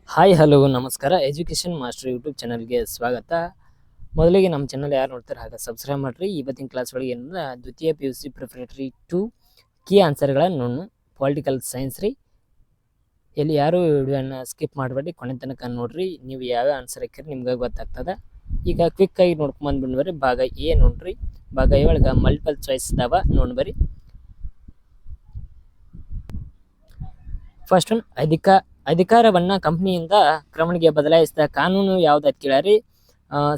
Hi hello ನಮಸ್ಕಾರ education master YouTube ಚಾನಲ್ಗೆ ಸ್ವಾಗತ. ಮೊದಲಿಗೆ ನಮ್ಮ ಚಾನಲ್ ಯಾರು ನೋಡ್ತಾರೆ ಹಾಗೆ ಸಬ್ಸ್ಕ್ರೈಬ್ ಮಾಡಿರಿ. ಇವತ್ತಿನ ಕ್ಲಾಸ್ ಒಳಗೆ ಏನಂದ್ರೆ ದ್ವಿತೀಯ PUC ಪ್ರಿಪರೇಟರಿ 2 ಕೀ ಆನ್ಸರ್ಗಳನ್ನು ಪೊಲಿಟಿಕಲ್ ಸೈನ್ಸ್ ರೀ. ಇಲ್ಲಿ ಯಾರು ವಿಡಿಯೋನ ಸ್ಕಿಪ್ ಮಾಡಬೇಡಿ, ಕೊನೆ ತನಕ ನೋಡ್ರಿ. ನೀವು ಯಾವ ಆನ್ಸರ್ ಹಾಕಿರಿ ನಿಮ್ಗೆ ಗೊತ್ತಾಗ್ತದೆ. ಈಗ ಕ್ವಿಕ್ ಆಗಿ ನೋಡ್ಕೊಂಡ್ ಬಂದ್ಬಿಡ್ರಿ. ಭಾಗ ಎ ನೋಡ್ರಿ. ಭಾಗ ಎ ಒಳಗೆ ಮಲ್ಟಿಪಲ್ ಚಾಯ್ಸ್ ಇದಾವ, ನೋಡ್ಬರಿ. ಫಸ್ಟ್ ಒನ್, ಅಧಿಕಾರವನ್ನ ಕಂಪನಿಯಿಂದ ಕ್ರಮಣಿಗೆ ಬದಲಾಯಿಸಿದ ಕಾನೂನು ಯಾವ್ದು ಅಂತ ಕೇಳ್ಯಾರಿ.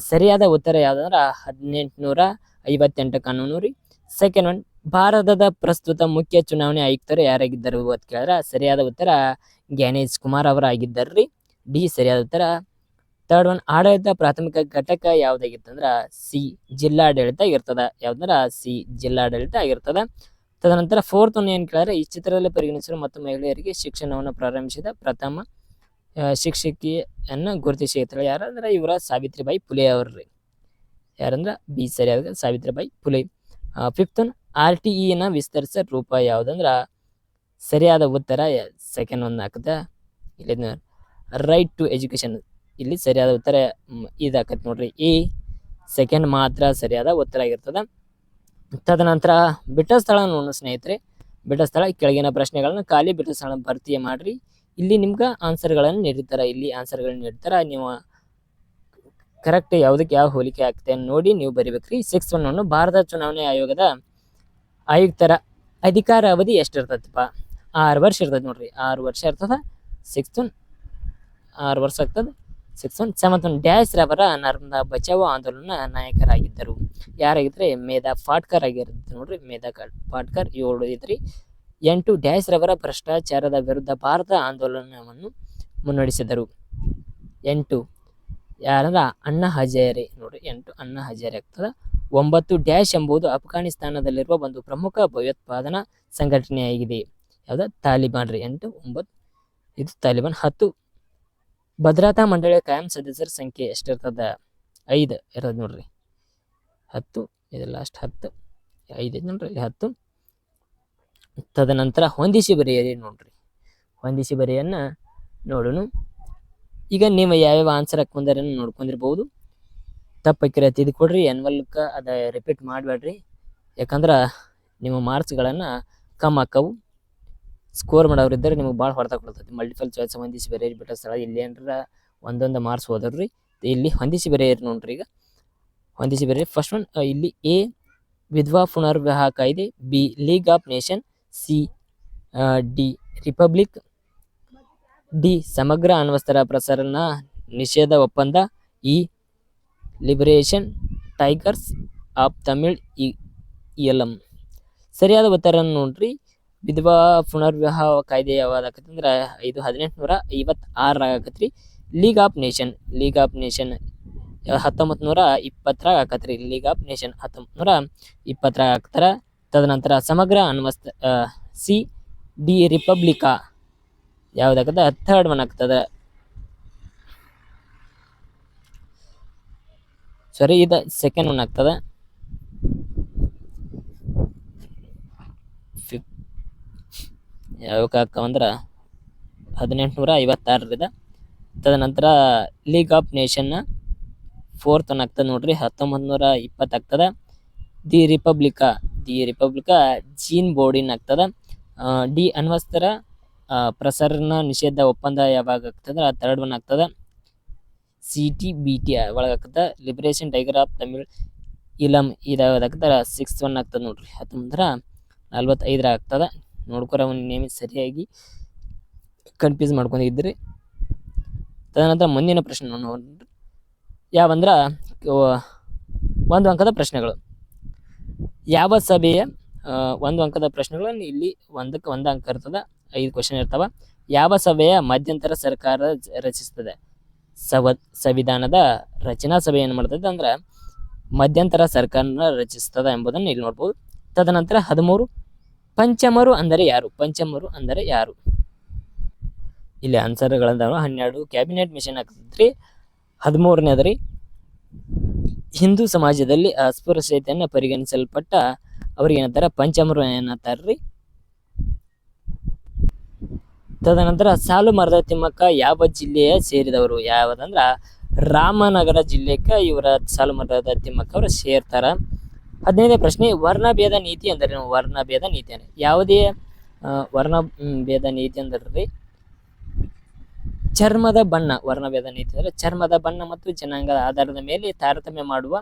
ಸರಿಯಾದ ಉತ್ತರ ಯಾವ್ದಂದ್ರ 1858 ಕಾನೂನು ರೀ. ಸೆಕೆಂಡ್ ಒನ್, ಭಾರತದ ಪ್ರಸ್ತುತ ಮುಖ್ಯ ಚುನಾವಣೆ ಆಯುಕ್ತರು ಯಾರಾಗಿದ್ದರು ಅಂತ ಕೇಳಿದ್ರ ಸರಿಯಾದ ಉತ್ತರ ಜ್ಞಾನೇಶ್ ಕುಮಾರ್ ಅವರ ಆಗಿದ್ದಾರ್ರಿ. ಡಿ ಸರಿಯಾದ ಉತ್ತರ. ಥರ್ಡ್ ಒನ್, ಆಡಳಿತ ಪ್ರಾಥಮಿಕ ಘಟಕ ಯಾವ್ದಾಗಿತ್ತಂದ್ರ ಸಿ ಜಿಲ್ಲಾಡಳಿತ ಇರ್ತದ. ಯಾವ್ದಂದ್ರ ಸಿ ಜಿಲ್ಲಾಡಳಿತ ಆಗಿರ್ತದ. ತದನಂತರ ಫೋರ್ತ್ ಒನ್ ಏನ್ ಕೇಳಿದ್ರೆ, ಈ ಚಿತ್ರದಲ್ಲಿ ಪರಿಗಣಿಸಿದ ಮತ್ತು ಮಹಿಳೆಯರಿಗೆ ಶಿಕ್ಷಣವನ್ನು ಪ್ರಾರಂಭಿಸಿದ ಪ್ರಥಮ ಶಿಕ್ಷಕಿಯನ್ನು ಗುರುತಿಸಿರ್ತಾರೆ ಯಾರಂದ್ರೆ ಇವರ ಸಾವಿತ್ರಿಬಾಯಿ ಫುಲೆ ಅವ್ರಿ. ಯಾರಂದ್ರ ಬಿ ಸರಿಯಾದ Savitribai Phule. Fifth one, RTE ನ ವಿಸ್ತರಿಸಿದ ರೂಪ ಯಾವ್ದಂದ್ರ ಸರಿಯಾದ ಉತ್ತರ ಸೆಕೆಂಡ್ ಒನ್ ಹಾಕದ. ಇಲ್ಲಿ ರೈಟ್ ಟು ಎಜುಕೇಶನ್, ಇಲ್ಲಿ ಸರಿಯಾದ ಉತ್ತರ ಇದಾಕತ್ ನೋಡ್ರಿ. ಎ ಸೆಕೆಂಡ್ ಮಾತ್ರ ಸರಿಯಾದ ಉತ್ತರ ಆಗಿರ್ತದ. ತದನಂತರ ಬಿಟ್ಟ ಸ್ಥಳ ನೋಡೋಣ ಸ್ನೇಹಿತರೆ. ಬಿಟ್ಟ ಸ್ಥಳ ಕೆಳಗಿನ ಪ್ರಶ್ನೆಗಳನ್ನ ಖಾಲಿ ಬಿಟ್ಟ ಸ್ಥಳ ಭರ್ತಿ ಮಾಡ್ರಿ. ಇಲ್ಲಿ ನಿಮ್ಗೆ ಆನ್ಸರ್ಗಳನ್ನು ನೀಡಿರ್ತಾರ. ಇಲ್ಲಿ ಆನ್ಸರ್ಗಳನ್ನ ನೀಡ್ತಾರ. ನೀವು ಕರೆಕ್ಟ್ ಯಾವುದಕ್ಕೆ ಯಾವ ಹೋಲಿಕೆ ಆಗ್ತದೆ ನೋಡಿ ನೀವು ಬರಿಬೇಕ್ರಿ. 6th ಒನ್, ಭಾರತ ಚುನಾವಣೆ ಆಯೋಗದ ಆಯುಕ್ತರ ಅಧಿಕಾರ ಅವಧಿ ಎಷ್ಟಿರ್ತದಪ್ಪ? 6 ವರ್ಷ ಇರ್ತದೆ ನೋಡ್ರಿ. 6 ವರ್ಷ ಇರ್ತದ. 6th ಒನ್ 6 ವರ್ಷ ಆಗ್ತದೆ. 6th one. 7th one, dash ರವರ ನರ್ಮದಾ ಬಚಾವೋ ಆಂದೋಲನ ನಾಯಕರಾಗಿದ್ದರು ಯಾರಾಗಿದ್ರೆ ಮೇಧಾ ಪಾಟ್ಕರ್ ಆಗಿರುತ್ತೆ ನೋಡ್ರಿ. ಮೇಧಾ ಪಾಟ್ಕರ್ 7 ಐತ್ರಿ. 8 ಡ್ಯಾಶ್ ರವರ ಭ್ರಷ್ಟಾಚಾರದ ವಿರುದ್ಧ ಭಾರತ ಆಂದೋಲನವನ್ನು ಮುನ್ನಡೆಸಿದರು. 8 ಯಾರಂದ್ರ ಅಣ್ಣಾ ಹಜಾರೆ ನೋಡ್ರಿ. 8 ಅಣ್ಣಾ ಹಜಾರೆ ಆಗ್ತದ. 9 ಡ್ಯಾಶ್ ಎಂಬುದು ಅಫ್ಘಾನಿಸ್ತಾನದಲ್ಲಿರುವ ಒಂದು ಪ್ರಮುಖ ಭಯೋತ್ಪಾದನಾ ಸಂಘಟನೆಯಾಗಿದೆ. ಯಾವ್ದ? ತಾಲಿಬಾನ್ ರೀ. 8 9 ಇದು ತಾಲಿಬಾನ್. 10 ಭದ್ರತಾ ಮಂಡಳಿಯ ಕಾಯಂ ಸದಸ್ಯರ ಸಂಖ್ಯೆ ಎಷ್ಟಿರ್ತದ? 5 ಇರೋದು ನೋಡ್ರಿ. 10 ಇದು ಲಾಸ್ಟ್ 10 5 ನೋಡ್ರಿ 10. ತದನಂತರ ಹೊಂದಿಸಿ ಬರೆಯಿರಿ ನೋಡ್ರಿ. ಹೊಂದಿಸಿ ಬರೆಯನ್ನ ನೋಡೋಣ. ಈಗ ನೀವು ಯಾವ್ಯಾವ ಆನ್ಸರ್ ಹಾಕೊಂಡ್ರೆ ನೋಡ್ಕೊಂಡಿರ್ಬೋದು. ತಪ್ಪಕ್ಕಿರ ತಿದ್ದು ಕೊಡ್ರಿ. ಎನ್ವಲ್ಕ ಅದ ರಿಪೀಟ್ ಮಾಡಬೇಡ್ರಿ, ಯಾಕಂದ್ರೆ ನಿಮ್ಮ ಮಾರ್ಕ್ಸ್ಗಳನ್ನು ಕಮ್ಮಿ ಆಕ್ಕವು. ಸ್ಕೋರ್ ಮಾಡೋರು ಇದ್ದರೆ ನಿಮಗೆ ಭಾಳ ಹೊಡೆತ ಕೊಡ್ತೈತಿ. ಮಲ್ಟಿಪಲ್ ಚಾಯ್ಸ್ ಹೊಂದಿಸಿ ಬರೆಯಿರಿ. ಬಿಟ್ಟ ಸ್ಥಳ ಇಲ್ಲಿ ಏನಾರ ಒಂದೊಂದು ಮಾರ್ಕ್ಸ್ ಹೋದ್ರಿ. ಇಲ್ಲಿ ಹೊಂದಿಸಿ ಬರೆಯಿರಿ ನೋಡ್ರಿ. ಈಗ ಹೊಂದಿಸಿ ಬರೆಯಿರಿ. ಫಸ್ಟ್ ಒನ್, ಇಲ್ಲಿ ಎ ವಿಧವಾ ಪುನರ್ವಿವಾಹ ಕಾಯ್ದೆ, B league of nation, C the republic, D ಸಮಗ್ರ ಅಣ್ವಸ್ತ್ರ ಪ್ರಸರಣ ನಿಷೇಧ ಒಪ್ಪಂದ, E liberation tigers of Tamil Eelam. ಸರಿಯಾದ ಉತ್ತರ ನೋಡ್ರಿ. ವಿಧವಾ ಪುನರ್ವಿವಾಹ ಕಾಯ್ದೆ ಯಾವ್ದು ಆಕತಿ ಅಂದ್ರೆ 1856 ಆಗತ್ರಿ. ಲೀಗ್ ಆಫ್ ನೇಷನ್ 1920 ಆಕತ್ರಿ. ಲೀಗ್ ಆಫ್ ನೇಷನ್ 1920 ಆಗ್ತಾರ. ತದನಂತರ ಸಮಗ್ರ ಅಣ್ವಸ್ತ್ರ C D Republica ಯಾವ್ದಾಗದ? Third one ಆಗ್ತದ. ಸಾರಿ, ಇದು ಸೆಕೆಂಡ್ ಒನ್ ಆಗ್ತದ. ಯಾವಕ್ಕೆ ಹಾಕವಂದ್ರ 1856 ತದನಂತರ ಲೀಗ್ ಆಫ್ ನೇಷನ್ನ ಫೋರ್ತ್ ಒನ್ ಆಗ್ತದೆ ನೋಡ್ರಿ. 1920 ಆಗ್ತದ. ದಿ ರಿಪಬ್ಲಿಕಾ ಜೀನ್ ಬೋರ್ಡಿನ್ ಆಗ್ತದ. ಡಿ ಅಣ್ವಸ್ತ್ರ ಪ್ರಸರಣ ನಿಷೇಧ ಒಪ್ಪಂದ ಯಾವಾಗ ಆಗ್ತದ? ಥರ್ಡ್ ಒನ್ ಆಗ್ತದ. CTBT ಒಳಗಾಗ್ತದ. Liberation tiger of Tamil Eelam ಇದಾಗ್ತದ. 6th ಒನ್ ಆಗ್ತದ ನೋಡ್ರಿ. 1945 ಆಗ್ತದ. ನೋಡ್ಕೊರ ಒಂದು ನೇಮ್ ಸರಿಯಾಗಿ ಕನ್ಫ್ಯೂಸ್ ಮಾಡ್ಕೊಂಡಿದ್ರಿ. ತದನಂತರ ಮುಂದಿನ ಪ್ರಶ್ನೆ ನೋಡ್ರಿ. ಯಾವಂದ್ರ 1 ಅಂಕದ ಪ್ರಶ್ನೆಗಳು. ಯಾವ ಸಭೆಯ 1 ಅಂಕದ ಪ್ರಶ್ನೆಗಳನ್ನು ಇಲ್ಲಿ 1ಕ್ಕೆ 1 ಅಂಕ ಇರ್ತದ. 5 ಕ್ವಶನ್ ಇರ್ತಾವ. ಯಾವ ಸಭೆಯ ಮಧ್ಯಂತರ ಸರ್ಕಾರ ರಚಿಸ್ತದೆ? ಸಂವಿಧಾನದ ರಚನಾ ಸಭೆ ಏನು ಮಾಡ್ತದೆ ಅಂದ್ರೆ ಮಧ್ಯಂತರ ಸರ್ಕಾರ ರಚಿಸ್ತದ ಎಂಬುದನ್ನು ಇಲ್ಲಿ ನೋಡ್ಬೋದು. ತದನಂತರ 13 ಪಂಚಮರು ಅಂದರೆ ಯಾರು? ಇಲ್ಲಿ ಆನ್ಸರ್ಗಳಂದಾವ. 12 ಕ್ಯಾಬಿನೆಟ್ ಮಿಷನ್ ಆಗ್ತದ್ರಿ. 13ನೇದ್ರಿ, ಹಿಂದೂ ಸಮಾಜದಲ್ಲಿ ಅಸ್ಪೃಶ್ಯತೆಯನ್ನು ಪರಿಗಣಿಸಲ್ಪಟ್ಟ ಅವ್ರಿಗೆ ಏನಂತಾರ? ಪಂಚಮರು ಏನಂತಾರ್ರಿ. ತದನಂತರ ಸಾಲು ಮರದ ತಿಮ್ಮಕ್ಕ ಯಾವ ಜಿಲ್ಲೆಯ ಸೇರಿದವರು ಯಾವುದಂದ್ರ ರಾಮನಗರ ಜಿಲ್ಲೆಗೆ ಇವರ ಸಾಲು ಮರದ ತಿಮ್ಮಕ್ಕ ಅವರು ಸೇರ್ತಾರ. 15ನೇ ಪ್ರಶ್ನೆ ವರ್ಣಭೇದ ನೀತಿ ಅಂದ್ರೇನು? ವರ್ಣಭೇದ ನೀತಿ ಅಂದ್ರೆ ಯಾವುದೇ ವರ್ಣ ಭೇದ ನೀತಿ ಅಂದ್ರೆ ಚರ್ಮದ ಬಣ್ಣ. ವರ್ಣಭೇದ ನೀತಿ ಅಂದ್ರೆ ಚರ್ಮದ ಬಣ್ಣ ಮತ್ತು ಜನಾಂಗದ ಆಧಾರದ ಮೇಲೆ ತಾರತಮ್ಯ ಮಾಡುವ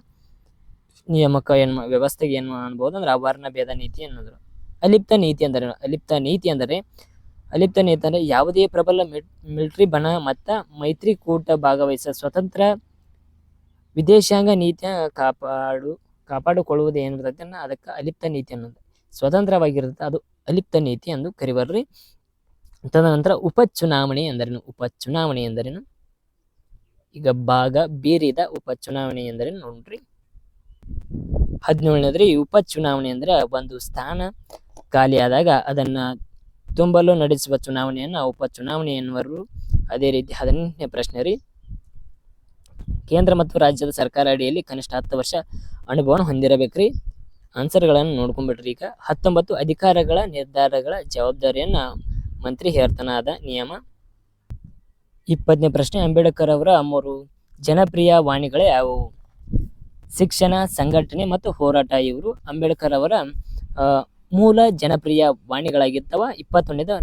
ನಿಯಮಕ ವ್ಯವಸ್ಥೆಗೆ ಏನು ಅನ್ಬಹುದು ಅಂದ್ರೆ ವರ್ಣಭೇದ ನೀತಿ ಅನ್ನೋದು. ಅಲಿಪ್ತ ನೀತಿ ಅಂದರೆ ಅಲಿಪ್ತ ನೀತಿ ಅಂದ್ರೆ ಯಾವುದೇ ಪ್ರಬಲ ಮಿಲಿಟರಿ ಬಣ ಮತ್ತ ಮೈತ್ರಿಕೂಟ ಭಾಗವಹಿಸ ಸ್ವತಂತ್ರ ವಿದೇಶಾಂಗ ನೀತಿಯ ಕಾಪಾಡಿಕೊಳ್ಳುವುದು ಏನಿರ್ತೈತೆ ಅದಕ್ಕೆ ಅಲಿಪ್ತ ನೀತಿ ಅನ್ನೋದು. ಸ್ವತಂತ್ರವಾಗಿರುತ್ತೆ, ಅದು ಅಲಿಪ್ತ ನೀತಿ ಎಂದು ಕರಿಬರ್ರಿ. ತದನಂತರ ಉಪಚುನಾವಣೆ ಎಂದರೇನು? ಈಗ ಭಾಗ ಬೀರಿದ ಉಪಚುನಾವಣೆ ಎಂದರೇನು ನೋಡ್ರಿ. 17ನೇದ್ರಿ ಉಪಚುನಾವಣೆ ಅಂದ್ರೆ ಒಂದು ಸ್ಥಾನ ಖಾಲಿಯಾದಾಗ ಅದನ್ನ ತುಂಬಲು ನಡೆಸುವ ಚುನಾವಣೆಯನ್ನ ಉಪಚುನಾವಣೆ ಎನ್ನುವರು. ಅದೇ ರೀತಿ 18ನೇ ಪ್ರಶ್ನೆ ರೀ, ಕೇಂದ್ರ ಮತ್ತು ರಾಜ್ಯದ ಸರ್ಕಾರ ಅಡಿಯಲ್ಲಿ ಕನಿಷ್ಠ 10 ವರ್ಷ ಅನುಭವವನ್ನು ಹೊಂದಿರಬೇಕ್ರಿ. ಆನ್ಸರ್ಗಳನ್ನು ನೋಡ್ಕೊಂಡ್ಬಿಟ್ರಿ. ಈಗ 19 ಅಧಿಕಾರಗಳ ನಿರ್ಧಾರಗಳ ಜವಾಬ್ದಾರಿಯನ್ನ ಮಂತ್ರಿ ಹೇರ್ತಾನಾದ ನಿಯಮ. 20ನೇ ಪ್ರಶ್ನೆ ಅಂಬೇಡ್ಕರ್ ಅವರ 3 ಜನಪ್ರಿಯ ವಾಣಿಗಳು ಯಾವುವು? ಶಿಕ್ಷಣ, ಸಂಘಟನೆ ಮತ್ತು ಹೋರಾಟ. ಇವರು ಅಂಬೇಡ್ಕರ್ ಅವರ ಮೂಲ ಜನಪ್ರಿಯ ವಾಣಿಗಳಾಗಿರ್ತವ. 21ನೇದು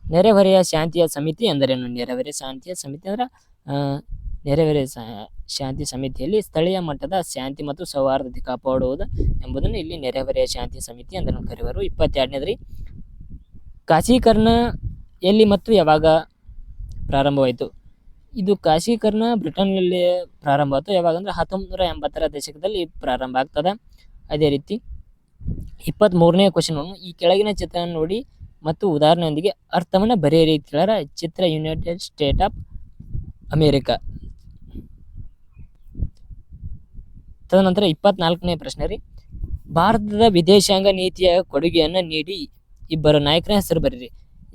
ನೆರೆಹೊರೆಯ ಶಾಂತಿಯ ಸಮಿತಿ ಎಂದರೇನು? ನೆರೆಹೊರೆಯ ಶಾಂತಿಯ ಸಮಿತಿ ಅಂದ್ರೆ ನೆರೆಹೊರೆಯ ಶಾಂತಿ ಸಮಿತಿಯಲ್ಲಿ ಸ್ಥಳೀಯ ಮಟ್ಟದ ಶಾಂತಿ ಮತ್ತು ಸೌಹಾರ್ದತೆ ಕಾಪಾಡುವುದು ಎಂಬುದನ್ನು ಇಲ್ಲಿ ನೆರೆಹೊರೆಯ ಶಾಂತಿ ಸಮಿತಿ ಎಂದು ಕರೆಯುವರು. 22ನೇದ್ರಿ ಕಾಶೀಕರಣ ಎಲ್ಲಿ ಮತ್ತು ಯಾವಾಗ ಪ್ರಾರಂಭವಾಯಿತು? ಇದು ಕಾಶೀಕರಣ ಬ್ರಿಟನ್ನಲ್ಲಿ ಪ್ರಾರಂಭ ಆಯಿತು. ಯಾವಾಗ ಅಂದ್ರೆ 1980ರ ದಶಕದಲ್ಲಿ ಪ್ರಾರಂಭ ಆಗ್ತದ. ಅದೇ ರೀತಿ 23ನೇ ಕ್ವಶನ್, ಈ ಕೆಳಗಿನ ಚಿತ್ರ ನೋಡಿ ಮತ್ತು ಉದಾಹರಣೆಯೊಂದಿಗೆ ಅರ್ಥವನ್ನು ಬರೆಯಿರಿ. ಚಿತ್ರ ಯುನೈಟೆಡ್ ಸ್ಟೇಟ್ ಆಫ್ ಅಮೇರಿಕಾ. ತದನಂತರ 24ನೇ ಪ್ರಶ್ನೆ ರೀ, ಭಾರತದ ವಿದೇಶಾಂಗ ನೀತಿಯ ಕೊಡುಗೆಯನ್ನು ನೀಡಿ ಇಬ್ಬರು ನಾಯಕರ ಹೆಸರು ಬರೀರಿ.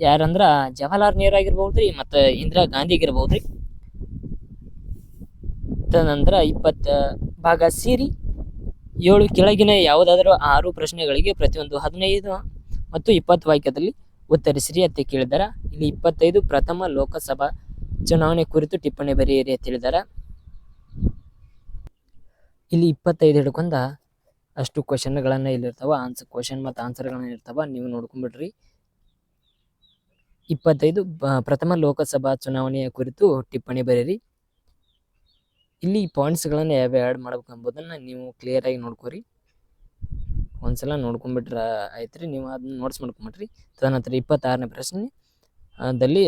ಯಾರಂದ್ರ ಜವಾಹರ್ಲಾಲ್ ನೆಹರು ಆಗಿರ್ಬಹುದ್ರಿ ಮತ್ತು ಇಂದಿರಾ ಗಾಂಧಿ ಆಗಿರ್ಬಹುದ್ರಿ. ತದನಂತರ ಭಾಗ ಸಿರಿ 7 ಕೆಳಗಿನ ಯಾವುದಾದರೂ 6 ಪ್ರಶ್ನೆಗಳಿಗೆ ಪ್ರತಿಯೊಂದು 15 ಮತ್ತು 20 ವಾಕ್ಯದಲ್ಲಿ ಉತ್ತರಿಸಿರಿ ಅಂತ ಕೇಳಿದಾರ. ಇಲ್ಲಿ 25 ಪ್ರಥಮ ಲೋಕಸಭಾ ಚುನಾವಣೆ ಕುರಿತು ಟಿಪ್ಪಣಿ ಬರೆಯಿರಿ ಅಂತ ಹೇಳಿದಾರ. ಇಲ್ಲಿ 25 ಹಿಡ್ಕೊಂಡ ಅಷ್ಟು ಕ್ವಶನ್ಗಳನ್ನ ಇಲ್ಲಿರ್ತಾವ. ಕ್ವಶನ್ ಮತ್ತು ಆನ್ಸರ್ಗಳನ್ನ ಇರ್ತಾವ, ನೀವು ನೋಡ್ಕೊಂಡ್ಬಿಡ್ರಿ. 25 ಪ್ರಥಮ ಲೋಕಸಭಾ ಚುನಾವಣೆಯ ಕುರಿತು ಟಿಪ್ಪಣಿ ಬರೀರಿ. ಇಲ್ಲಿ ಪಾಯಿಂಟ್ಸ್ಗಳನ್ನು ಯಾವ ಆ್ಯಡ್ ಮಾಡ್ಬೇಕು ಎಂಬುದನ್ನು ನೀವು ಕ್ಲಿಯರ್ ಆಗಿ ನೋಡ್ಕೊರಿ. ಒಂದ್ಸಲ ನೋಡ್ಕೊಂಡ್ಬಿಟ್ರ ಆಯ್ತ್ರಿ, ನೀವು ಅದನ್ನ ನೋಟ್ಸ್ ಮಾಡ್ಕೊಂಬಿಟ್ರಿ. ತದನಂತರ 26ನೇ ಪ್ರಶ್ನೆ ದಲ್ಲಿ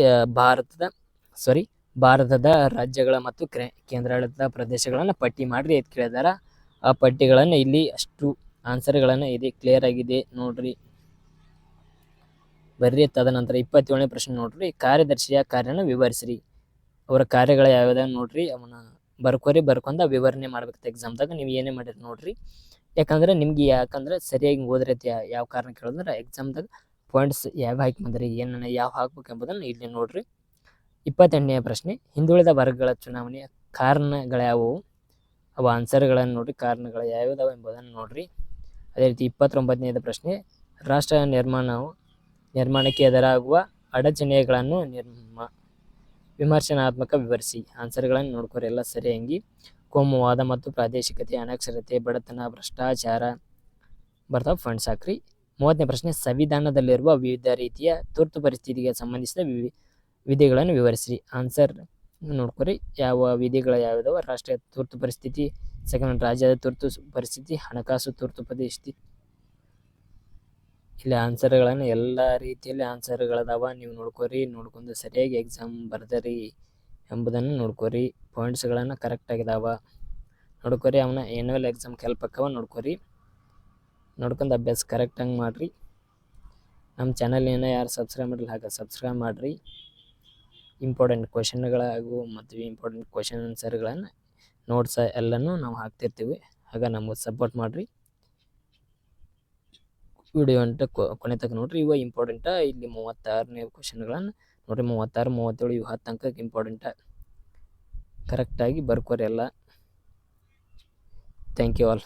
ಭಾರತದ ರಾಜ್ಯಗಳ ಮತ್ತು ಕೇಂದ್ರಾಡಳಿತ ಪ್ರದೇಶಗಳನ್ನು ಪಟ್ಟಿ ಮಾಡ್ರಿ ಅಂತ ಕೇಳಿದಾರ. ಆ ಪಟ್ಟಿಗಳನ್ನು ಇಲ್ಲಿ ಅಷ್ಟು ಆನ್ಸರ್ಗಳನ್ನು ಇದೆ, ಕ್ಲಿಯರ್ ಆಗಿದೆ ನೋಡ್ರಿ, ಬರ್ರಿ. ತದನಂತರ 27ನೇ ಪ್ರಶ್ನೆ ನೋಡ್ರಿ, ಕಾರ್ಯದರ್ಶಿಯ ಕಾರ್ಯನ ವಿವರಿಸ್ರಿ. ಅವರ ಕಾರ್ಯಗಳ ಯಾವ್ಯಾವ ನೋಡ್ರಿ, ಅವನ್ನ ಬರ್ಕೊಂಡ ವಿವರಣೆ ಮಾಡ್ಬೇಕು ಎಕ್ಸಾಮ್ದಾಗ. ನೀವು ಏನೇ ಮಾಡಿರಿ ನೋಡ್ರಿ, ಯಾಕಂದ್ರೆ ಸರಿಯಾಗಿ ಓದ್ರೈತಿ. ಯಾವ ಕಾರಣ ಕೇಳಿದ್ರೆ ಎಕ್ಸಾಮ್ದಾಗ ಪಾಯಿಂಟ್ಸ್ ಯಾವ ಹಾಕಿ ಬಂದ್ರಿ, ಏನನ್ನ ಯಾವ ಹಾಕ್ಬೇಕು ಎಂಬುದನ್ನು ಇಲ್ಲಿ ನೋಡ್ರಿ. 28ನೇ ಪ್ರಶ್ನೆ, ಹಿಂದುಳಿದ ವರ್ಗಗಳ ಚುನಾವಣೆಯ ಕಾರಣಗಳ್ಯಾವುವು? ಅವು ಆನ್ಸರ್ಗಳನ್ನು ನೋಡ್ರಿ, ಕಾರಣಗಳು ಯಾವ್ಯಾವ ಎಂಬುದನ್ನು ನೋಡ್ರಿ. ಅದೇ ರೀತಿ 29ನೇ ಪ್ರಶ್ನೆ, ರಾಷ್ಟ್ರ ನಿರ್ಮಾಣಕ್ಕೆ ಎದುರಾಗುವ ಅಡಚಣೆಗಳನ್ನು ವಿಮರ್ಶನಾತ್ಮಕ ವಿವರಿಸಿ. ಆನ್ಸರ್ಗಳನ್ನು ನೋಡ್ಕೊರಿ ಎಲ್ಲ ಸರಿಯಾಗಿ. ಕೋಮುವಾದ ಮತ್ತು ಪ್ರಾದೇಶಿಕತೆ, ಅನಕ್ಷರತೆ, ಬಡತನ, ಭ್ರಷ್ಟಾಚಾರ ಬರ್ತಾವ, ಫಂಡ್ಸ್ ಹಾಕ್ರಿ. 30ನೇ ಪ್ರಶ್ನೆ, ಸಂವಿಧಾನದಲ್ಲಿರುವ ವಿವಿಧ ರೀತಿಯ ತುರ್ತು ಪರಿಸ್ಥಿತಿಗೆ ಸಂಬಂಧಿಸಿದ ವಿಧಿಗಳನ್ನು ವಿವರಿಸ್ರಿ. ಆನ್ಸರ್ ನೋಡ್ಕೊರಿ, ಯಾವ ವಿಧಿಗಳು ಯಾವ್ಯಾವ. ರಾಷ್ಟ್ರೀಯ ತುರ್ತು ಪರಿಸ್ಥಿತಿ, ಸೆಕೆಂಡ್ ರಾಜ್ಯದ ತುರ್ತು ಪರಿಸ್ಥಿತಿ, ಹಣಕಾಸು ತುರ್ತು ಪರಿಸ್ಥಿತಿ. ಇಲ್ಲಿ ಆನ್ಸರ್ಗಳನ್ನು ಎಲ್ಲ ರೀತಿಯಲ್ಲಿ ಆನ್ಸರ್ಗಳದಾವ, ನೀವು ನೋಡ್ಕೊರಿ. ನೋಡ್ಕೊಂಡು ಸರಿಯಾಗಿ ಎಕ್ಸಾಮ್ ಬರ್ದರಿ ಎಂಬುದನ್ನು ನೋಡ್ಕೊರಿ. ಪಾಯಿಂಟ್ಸ್ಗಳನ್ನು ಕರೆಕ್ಟಾಗಿದಾವ ನೋಡ್ಕೊರಿ. ಅವನ್ನ ಆ್ಯನ್ಯುವಲ್ ಎಕ್ಸಾಮ್ಗೆ ಹೆಲ್ಪ್ ಆಕ್ಕವ ನೋಡ್ಕೊರಿ. ನೋಡ್ಕೊಂಡು ಅಭ್ಯಾಸ ಕರೆಕ್ಟಾಗಿ ಮಾಡಿರಿ. ನಮ್ಮ ಚಾನಲ್ನ ಯಾರು ಸಬ್ಸ್ಕ್ರೈಬ್ ಮಾಡಿಲ್ಲ ಹಾಗೆ ಸಬ್ಸ್ಕ್ರೈಬ್ ಮಾಡಿರಿ. ಇಂಪಾರ್ಟೆಂಟ್ ಕ್ವಶನ್ಗಳಾಗು ಮತ್ತು ಇಂಪಾರ್ಟೆಂಟ್ ಕ್ವಶನ್ ಆನ್ಸರ್ಗಳನ್ನು ನೋಟ್ಸ್ ಎಲ್ಲನೂ ನಾವು ಹಾಕ್ತಿರ್ತೀವಿ, ಆಗ ನಮಗೆ ಸಪೋರ್ಟ್ ಮಾಡಿರಿ. ವಿಡಿಯೋ ಕೊನೆ ತನಕ ನೋಡ್ರಿ. ಇವ ಇಂಪಾರ್ಟೆಂಟ. ಇಲ್ಲಿ 36ನೇ ಕ್ವಶನ್ಗಳನ್ನು ನೋಡ್ರಿ, 36, 37 ಇವು 10 ಅಂಕಕ್ಕೆ ಇಂಪಾರ್ಟೆಂಟ. ಕರೆಕ್ಟಾಗಿ ಬರ್ಕೋರಿ ಎಲ್ಲ. Thank you all.